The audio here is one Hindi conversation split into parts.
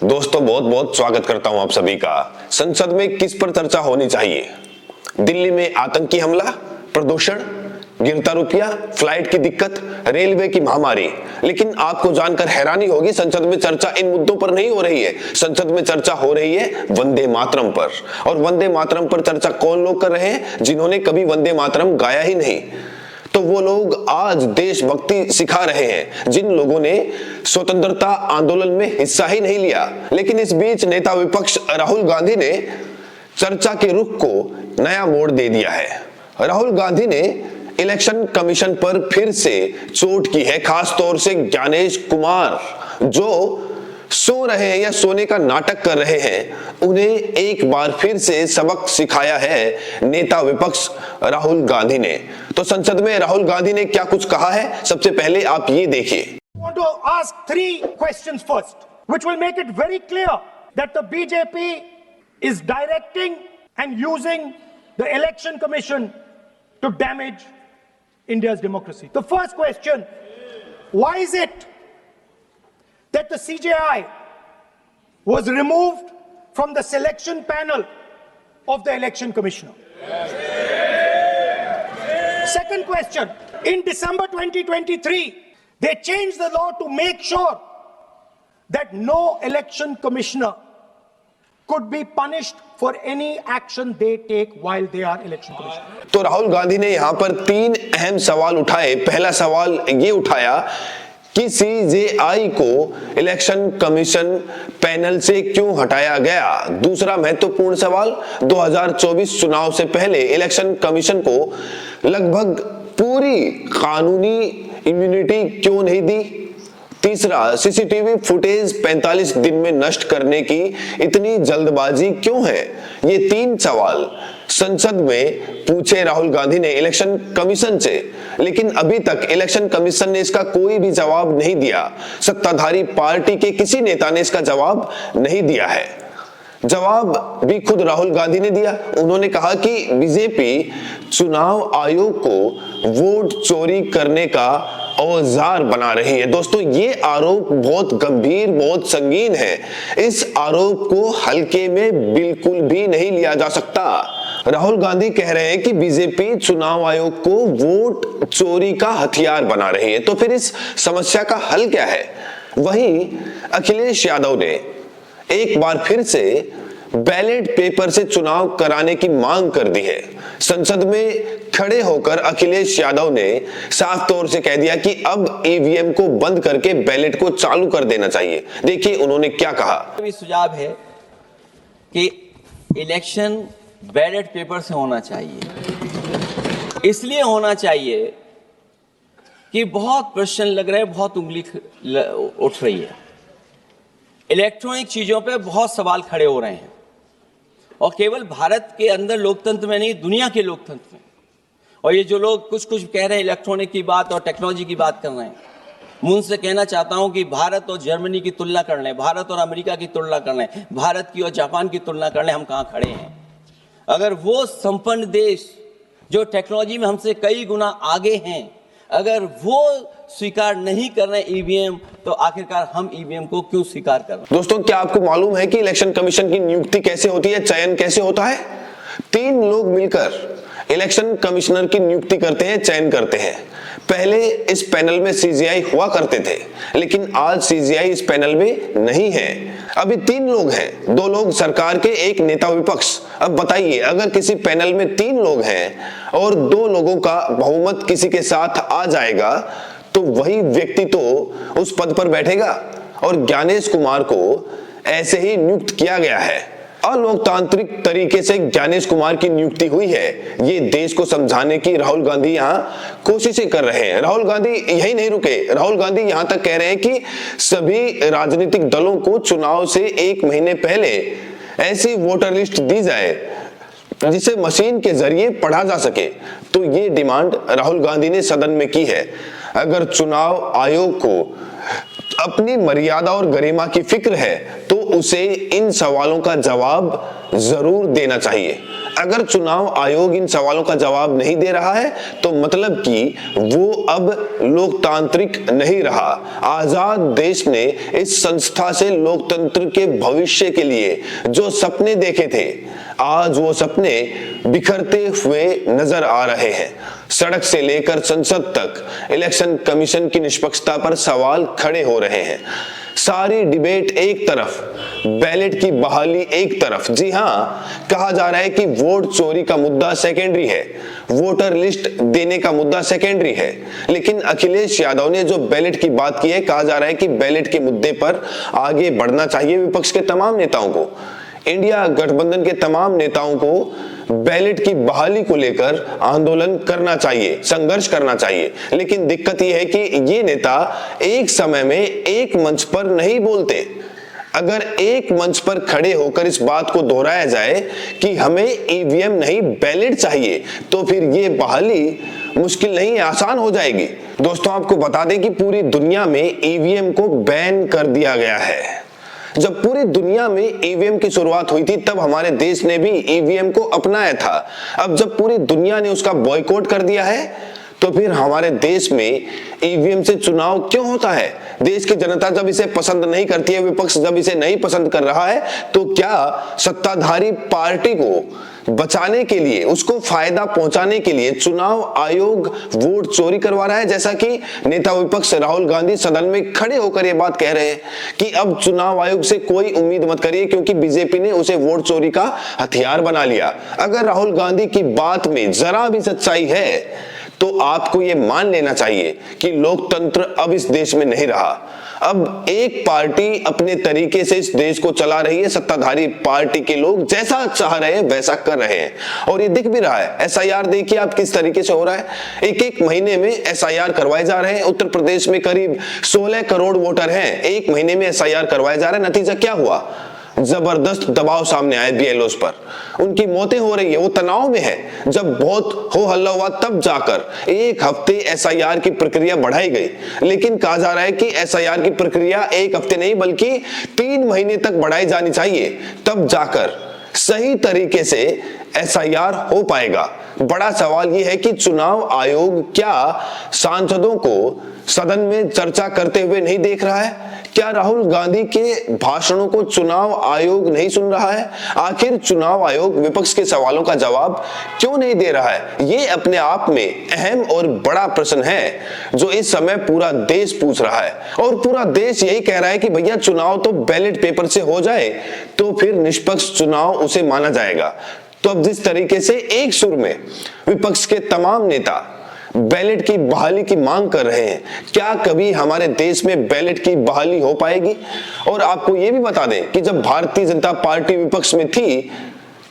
दोस्तों बहुत बहुत स्वागत करता हूं आप सभी का। संसद में किस पर चर्चा होनी चाहिए? दिल्ली में आतंकी हमला, प्रदूषण, गिरता रुपया, फ्लाइट की दिक्कत, रेलवे की महामारी। लेकिन आपको जानकर हैरानी होगी, संसद में चर्चा इन मुद्दों पर नहीं हो रही है। संसद में चर्चा हो रही है वंदे मातरम पर। और वंदे मातरम पर चर्चा कौन लोग कर रहे हैं? जिन्होंने कभी वंदे मातरम गाया ही नहीं। तो वो लोग आज देशभक्ति सिखा रहे हैं, जिन लोगों ने स्वतंत्रता आंदोलन में हिस्सा ही नहीं लिया। लेकिन इस बीच नेता विपक्ष राहुल गांधी ने चर्चा के रुख को नया मोड़ दे दिया है। राहुल गांधी ने इलेक्शन कमीशन पर फिर से चोट की है, खास तौर से ज्ञानेश कुमार जो सो रहे हैं या सोने का नाटक कर रहे हैं, उन्हें एक बार फिर से सबक सिखाया है नेता विपक्ष राहुल गांधी ने। तो संसद में राहुल गांधी ने क्या कुछ कहा है, सबसे पहले आप ये देखिए। want to ask three questions first, which will make it very clear that the BJP is directing and using the election commission to damage India's democracy. The first question, why is it that the CJI was removed from the selection panel of the election commissioner? Second question, in December 2023, they changed the law to make sure that no election commissioner could be punished for any action they take while they are election commissioner. तो राहुल गांधी ने यहाँ पर तीन अहम सवाल उठाए। पहला सवाल ये उठाया कि सीजेआई को इलेक्शन कमीशन पैनल से क्यों हटाया गया। दूसरा महत्वपूर्ण सवाल, 2024 चुनाव से पहले इलेक्शन कमीशन को लगभग पूरी कानूनी इम्यूनिटी क्यों नहीं दी। तीसरा, सीसीटीवी फुटेज 45 दिन में नष्ट करने की इतनी जल्दबाजी क्यों है। ये तीन सवाल संसद में पूछे राहुल गांधी ने इलेक्शन कमीशन से, लेकिन अभी तक इलेक्शन कमीशन ने इसका कोई भी जवाब नहीं दिया। सत्ताधारी पार्टी के किसी नेता ने इसका जवाब नहीं दिया है। जवाब भी खुद राहुल गांधी ने दिया। उन्होंने कहा कि बीजेपी चुनाव आयोग को वोट चोरी करने का औजार बना रही है। दोस्तों, ये आरोप बहुत गंभीर, बहुत संगीन है। इस आरोप को हल्के में बिल्कुल भी नहीं लिया जा सकता। राहुल गांधी कह रहे हैं कि बीजेपी चुनाव आयोग को वोट चोरी का हथियार बना रही है। तो फिर इस समस्या का हल क्या है? वहीं अखिलेश यादव ने एक बार फिर से बैलेट पेपर से चुनाव कराने की मांग कर दी है। संसद में खड़े होकर अखिलेश यादव ने साफ तौर से कह दिया कि अब ईवीएम को बंद करके बैलेट को चालू कर देना चाहिए। देखिए उन्होंने क्या कहा। सुझाव है कि इलेक्शन बैलेट पेपर से होना चाहिए। इसलिए होना चाहिए कि बहुत प्रश्न लग रहे हैं, बहुत उंगली उठ रही है। इलेक्ट्रॉनिक चीजों पे बहुत सवाल खड़े हो रहे हैं, और केवल भारत के अंदर लोकतंत्र में नहीं, दुनिया के लोकतंत्र में। और ये जो लोग कुछ कह रहे हैं इलेक्ट्रॉनिक की बात और टेक्नोलॉजी की बात कर रहे हैं, मैं उनसे कहना चाहता हूं कि भारत और जर्मनी की तुलना कर लें, भारत और अमेरिका की तुलना कर लें, भारत की और जापान की तुलना कर लें, हम कहां खड़े हैं। अगर वो संपन्न देश जो टेक्नोलॉजी में हमसे कई गुना आगे हैं, अगर वो स्वीकार नहीं कर रहे ईवीएम, तो आखिरकार हम ईवीएम को क्यों स्वीकार कर रहे हैं। दोस्तों, क्या आपको मालूम है कि इलेक्शन कमीशन की नियुक्ति कैसे होती है, चयन कैसे होता है? तीन लोग मिलकर इलेक्शन कमिश्नर की नियुक्ति करते हैं, चयन करते हैं। पहले इस पैनल में सीजेआई हुआ करते थे, लेकिन आज सीजेआई इस पैनल में नहीं है। अभी तीन लोग हैं, दो लोग सरकार के, एक नेता विपक्ष। अब बताइए, अगर किसी पैनल में तीन लोग हैं और दो लोगों का बहुमत किसी के साथ आ जाएगा, तो वही व्यक्ति तो उस पद पर बैठेगा। और ज्ञानेश कुमार को ऐसे ही नियुक्त किया गया है। अलोकतांत्रिक तरीके से ज्ञानेश कुमार की नियुक्ति हुई है। ये देश को समझाने की राहुल गांधी यहाँ कोशिशें कर रहे हैं। राहुल गांधी यही नहीं रुके, राहुल गांधी यहाँ तक कह रहे हैं कि सभी राजनीतिक दलों को चुनाव से एक महीने पहले ऐसी वोटर लिस्ट दी जाए जिसे मशीन के जरिए पढ़ा जा सके। तो ये डिमांड राहुल गांधी ने सदन में की है। अगर चुनाव आयोग को अपनी मर्यादा और गरिमा की फिक्र है, तो उसे इन सवालों का जवाब जरूर देना चाहिए। अगर चुनाव आयोग इन सवालों का जवाब नहीं दे रहा है तो मतलब कि वो अब लोकतांत्रिक नहीं रहा। आजाद देश ने इस संस्था से लोकतंत्र के भविष्य के लिए जो सपने देखे थे, आज वो सपने बिखरते हुए नजर आ रहे हैं। सड़क से लेकर संसद तक इलेक्शन कमीशन की निष्पक्षता पर सवाल खड़े हो रहे हैं। सारी डिबेट एक तरफ, बैलेट की बहाली एक तरफ। जी हां, कहा जा रहा है कि वोट चोरी का मुद्दा सेकेंडरी है, वोटर लिस्ट देने का मुद्दा सेकेंडरी है, लेकिन अखिलेश यादव ने जो बैलेट की बात की है, कहा जा रहा है कि बैलेट के मुद्दे पर आगे बढ़ना चाहिए विपक्ष के तमाम नेताओं को। इंडिया गठबंधन के तमाम नेताओं को बैलेट की बहाली को लेकर आंदोलन करना चाहिए, संघर्ष करना चाहिए। लेकिन दिक्कत यह है कि ये नेता एक समय में एक मंच पर नहीं बोलते। अगर एक मंच पर खड़े होकर इस बात को दोहराया जाए कि हमें ईवीएम नहीं बैलेट चाहिए, तो फिर ये बहाली मुश्किल नहीं, आसान हो जाएगी। दोस्तों, आपको बता दें कि पूरी दुनिया में ईवीएम को बैन कर दिया गया है। जब पूरी दुनिया में ईवीएम की शुरुआत हुई थी तब हमारे देश ने भी ईवीएम को अपनाया था। अब जब पूरी दुनिया ने उसका बॉयकॉट कर दिया है तो फिर हमारे देश में ईवीएम से चुनाव क्यों होता है? देश की जनता जब इसे पसंद नहीं करती है, विपक्ष जब इसे नहीं पसंद कर रहा है, तो क्या सत्ताधारी पार्टी को बचाने के लिए, उसको फायदा पहुंचाने के लिए चुनाव आयोग वोट चोरी करवा रहा है? जैसा कि नेता विपक्ष राहुल गांधी सदन में खड़े होकर यह बात कह रहे हैं कि अब चुनाव आयोग से कोई उम्मीद मत करिए क्योंकि बीजेपी ने उसे वोट चोरी का हथियार बना लिया। अगर राहुल गांधी की बात में जरा भी सच्चाई है तो आपको यह मान लेना चाहिए कि लोकतंत्र अब इस देश में नहीं रहा। अब एक पार्टी अपने तरीके से इस देश को चला रही है। सत्ताधारी पार्टी के लोग जैसा चाह रहे हैं वैसा कर रहे हैं और ये दिख भी रहा है। एसआईआर देखिए आप किस तरीके से हो रहा है। एक महीने में एसआईआर करवाए जा रहे हैं। उत्तर प्रदेश में करीब 16 करोड़ वोटर हैं, एक महीने में एसआईआर करवाए जा रहे हैं। नतीजा क्या हुआ? जबरदस्त दबाव सामने आया बीएलओस पर, उनकी मौतें हो रही है, वो तनाव में है। जब बहुत हो हल्ला हुआ तब जाकर एक हफ्ते एसआईआर की प्रक्रिया बढ़ाई गई, लेकिन कहा जा रहा है कि एसआईआर की प्रक्रिया एक हफ्ते नहीं बल्कि 3 महीने तक बढ़ाई जानी चाहिए, तब जाकर सही तरीके से एसआईआर हो पाएगा। बड़ा सवाल यह है कि चुनाव आयोग क्या सांसदों को सदन में चर्चा करते हुए नहीं देख रहा है? क्या राहुल गांधी के भाषणों को चुनाव आयोग नहीं सुन रहा है? आखिर चुनाव आयोग विपक्ष के सवालों का जवाब क्यों नहीं दे रहा है? ये अपने आप में अहम और बड़ा प्रश्न है जो इस समय पूरा देश पूछ रहा है और पूरा देश यही कह रहा है कि भैया चुनाव तो बैलेट पेपर से हो जाए तो फिर निष्पक्ष चुनाव उसे माना जाएगा। तो अब जिस तरीके से एक सुर में विपक्ष के तमाम नेता बैलेट की बहाली की मांग कर रहे हैं, क्या कभी हमारे देश में बैलेट की बहाली हो पाएगी? और आपको यह भी बता दें कि जब भारतीय जनता पार्टी विपक्ष में थी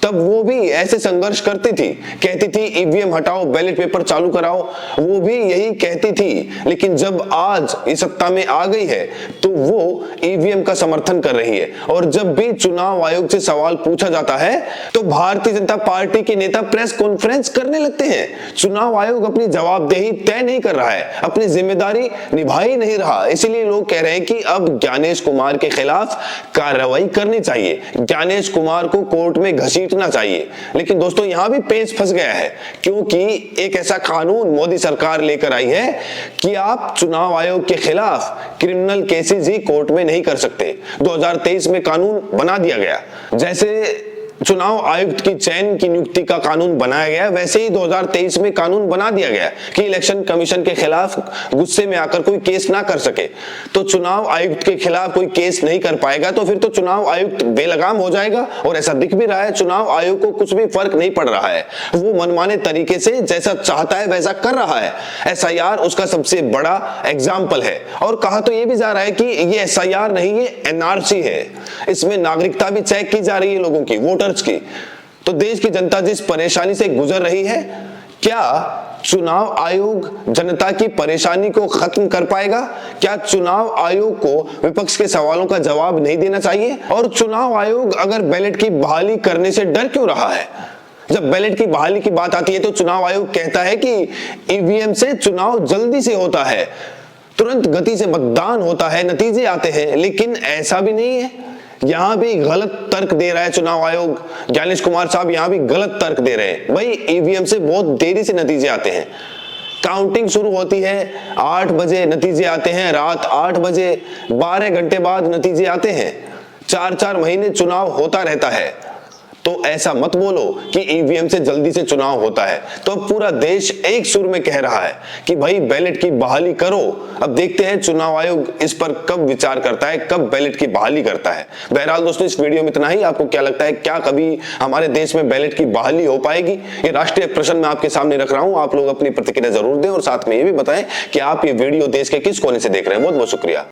तब वो भी ऐसे संघर्ष करती थी, कहती थी ईवीएम हटाओ, बैलेट पेपर चालू कराओ, वो भी यही कहती थी। लेकिन जब आज इस सत्ता में आ गई है तो वो ईवीएम का समर्थन कर रही है और जब भी चुनाव आयोग से सवाल पूछा जाता है तो भारतीय जनता पार्टी के नेता प्रेस कॉन्फ्रेंस करने लगते हैं। चुनाव आयोग अपनी जवाबदेही तय नहीं कर रहा है, अपनी जिम्मेदारी निभा ही नहीं रहा। इसीलिए लोग कह रहे हैं कि अब ज्ञानेश कुमार के खिलाफ कार्रवाई करनी चाहिए, ज्ञानेश कुमार को कोर्ट में घसीट चाहिए। लेकिन दोस्तों यहां भी पेच फंस गया है क्योंकि एक ऐसा कानून मोदी सरकार लेकर आई है कि आप चुनाव आयोग के खिलाफ क्रिमिनल केसेस ही कोर्ट में नहीं कर सकते। 2023 में कानून बना दिया गया, जैसे चुनाव आयुक्त की चयन की नियुक्ति का कानून बनाया गया, वैसे ही 2023 में कानून बना दिया गया कि इलेक्शन कमीशन के खिलाफ गुस्से में आकर कोई केस ना कर सके। तो चुनाव आयुक्त के खिलाफ कोई केस नहीं कर पाएगा तो फिर तो चुनाव आयुक्त बेलगाम हो जाएगा और ऐसा दिख भी रहा है। चुनाव आयोग को कुछ भी फर्क नहीं पड़ रहा है, वो मनमाने तरीके से जैसा चाहता है वैसा कर रहा है। एसआईआर उसका सबसे बड़ा एग्जाम्पल है और कहा तो ये भी जा रहा है कि ये एसआईआर नहीं, ये एनआरसी है। इसमें नागरिकता भी चेक की जा रही है लोगों की, वोटर्स की। तो देश की जनता जिस परेशानी से गुजर रही है, क्या चुनाव आयोग जनता की परेशानी को खत्म कर पाएगा? क्या चुनाव आयोग को विपक्ष के सवालों का जवाब नहीं देना चाहिए? और चुनाव आयोग अगर बैलेट की बहाली करने से डर क्यों रहा है? जब बैलेट की बहाली की बात आती है तो चुनाव आयोग कहता है कि ईवीएम से चुनाव जल्दी से होता है, तुरंत गति से मतदान होता है, नतीजे आते हैं। लेकिन ऐसा भी नहीं है। यहां भी गलत तर्क दे रहा है चुनाव आयोग। ज्ञानेश कुमार साहब यहां भी गलत तर्क दे रहे हैं। भाई ईवीएम से बहुत देरी से नतीजे आते हैं। काउंटिंग शुरू होती है 8 बजे, नतीजे आते हैं रात 8 बजे, 12 घंटे बाद नतीजे आते हैं। 4-4 महीने चुनाव होता रहता है। तो ऐसा मत बोलो कि ईवीएम से जल्दी से चुनाव होता है। तो अब पूरा देश एक सुर में कह रहा है कि भाई बैलेट की बहाली करो। अब देखते हैं चुनाव आयोग इस पर कब विचार करता है, कब बैलेट की बहाली करता है। बहरहाल दोस्तों, इस वीडियो में इतना ही। आपको क्या लगता है, क्या कभी हमारे देश में बैलेट की बहाली हो पाएगी? ये राष्ट्रीय प्रश्न मैं आपके सामने रख रहा हूं। आप लोग अपनी प्रतिक्रिया जरूर दें और साथ में ये भी बताएं कि आप ये वीडियो देश के किस कोने से देख रहे हैं। बहुत बहुत शुक्रिया।